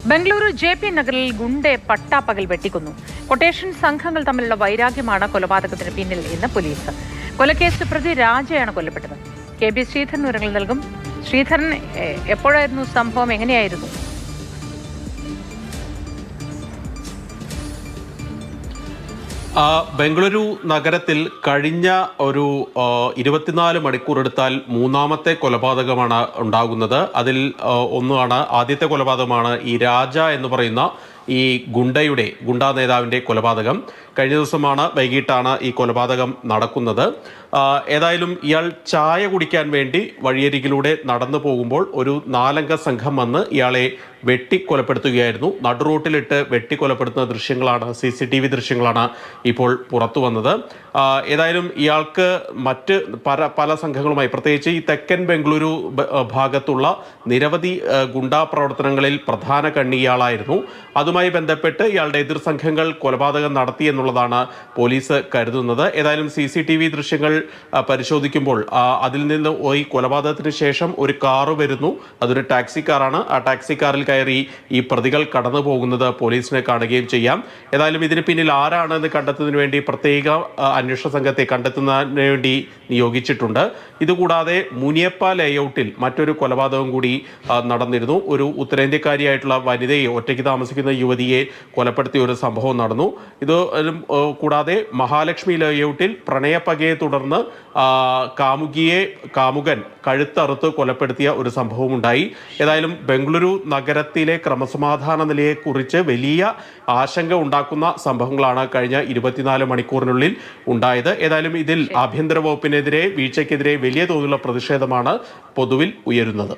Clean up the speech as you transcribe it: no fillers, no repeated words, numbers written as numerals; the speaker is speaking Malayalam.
ബംഗളൂരു JP നഗറിൽ ഗുണ്ടെ പട്ടാപ്പകൽ വെട്ടിക്കൊന്നു. കൊട്ടേഷൻ സംഘങ്ങൾ തമ്മിലുള്ള വൈരാഗ്യമാണ് കൊലപാതകത്തിന് പിന്നിൽ എന്ന് പോലീസ്. കൊലക്കേസ് പ്രതി രാജയാണ് കൊല്ലപ്പെട്ടത്. KB ശ്രീധരൻ വിവരങ്ങൾ നൽകും. ശ്രീധരൻ, എപ്പോഴായിരുന്നു സംഭവം? എങ്ങനെയായിരുന്നു? ബംഗളൂരു നഗരത്തിൽ കഴിഞ്ഞ ഒരു 24 മണിക്കൂർ എടുത്താൽ മൂന്നാമത്തെ കൊലപാതകമാണ് ഉണ്ടാകുന്നത്. അതിൽ ഒന്നാണ്, ആദ്യത്തെ കൊലപാതകമാണ് ഈ രാജ എന്ന് പറയുന്ന ഈ ഗുണ്ടാ നേതാവിൻ്റെ കൊലപാതകം. കഴിഞ്ഞ ദിവസമാണ് വൈകിട്ടാണ് ഈ കൊലപാതകം നടക്കുന്നത്. ഏതായാലും ഇയാൾ ചായ കുടിക്കാൻ വേണ്ടി വഴിയരികിലൂടെ നടന്നു പോകുമ്പോൾ ഒരു 4 അംഗ സംഘം വന്ന് ഇയാളെ വെട്ടിക്കൊലപ്പെടുത്തുകയായിരുന്നു. നടുറോട്ടിലിട്ട് വെട്ടിക്കൊലപ്പെടുത്തുന്ന ദൃശ്യങ്ങളാണ്, CCTV ദൃശ്യങ്ങളാണ് ഇപ്പോൾ പുറത്തു വന്നത്. ഏതായാലും ഇയാൾക്ക് മറ്റ് പല സംഘങ്ങളുമായി, പ്രത്യേകിച്ച് ഈ തെക്കൻ ബംഗളൂരു ഭാഗത്തുള്ള നിരവധി ഗുണ്ടാ പ്രവർത്തനങ്ങളിൽ പ്രധാന കണ്ണി ഇയാളായിരുന്നു. അതുമായി ബന്ധപ്പെട്ട് ഇയാളുടെ എതിർ സംഘങ്ങൾ കൊലപാതകം നടത്തി എന്നുള്ളതാണ് പോലീസ് കരുതുന്നത്. ഏതായാലും CCTV ദൃശ്യങ്ങൾ പരിശോധിക്കുമ്പോൾ അതിൽ നിന്ന് ഈ കൊലപാതകത്തിന് ശേഷം ഒരു കാറ് വരുന്നു. അതൊരു ടാക്സി കാറാണ്. ആ ടാക്സി കാറിൽ കയറി ഈ പ്രതികൾ കടന്നു പോകുന്നത് പോലീസിനെ കാണുകയും ചെയ്യാം. ഏതായാലും ഇതിന് പിന്നിൽ ആരാണെന്ന് കണ്ടെത്തുന്നതിന് വേണ്ടി പ്രത്യേക അന്വേഷണ സംഘത്തെ കണ്ടെത്തുന്നതിന് വേണ്ടി നിയോഗിച്ചിട്ടുണ്ട്. ഇതുകൂടാതെ മുനിയപ്പ ലേഔട്ടിൽ മറ്റൊരു കൊലപാതകം കൂടി നടന്നിരുന്നു. ഒരു ഉത്തരേന്ത്യക്കാരിയായിട്ടുള്ള വനിതയെ, ഒറ്റയ്ക്ക് താമസിക്കുന്ന യുവതിയെ കൊലപ്പെടുത്തിയ ഒരു സംഭവം നടന്നു. ഇത് കൂടാതെ മഹാലക്ഷ്മി ലേഔട്ടിൽ പ്രണയപ്പകയെ തുടർന്ന് കാമുകൻ കഴുത്തറുത്ത് കൊലപ്പെടുത്തിയ ഒരു സംഭവം ഉണ്ടായി. ഏതായാലും ബംഗളൂരു നഗരത്തിലെ ക്രമസമാധാന നിലയെക്കുറിച്ച് വലിയ ആശങ്ക ഉണ്ടാക്കുന്ന സംഭവങ്ങളാണ് കഴിഞ്ഞ 24 മണിക്കൂറിനുള്ളിൽ ഉണ്ടായത്. ഏതായാലും ഇതിൽ ആഭ്യന്തര വകുപ്പിനെതിരെ, വീഴ്ചയ്ക്കെതിരെ വലിയ തോതിലുള്ള പ്രതിഷേധമാണ് പൊതുവിൽ ഉയരുന്നത്.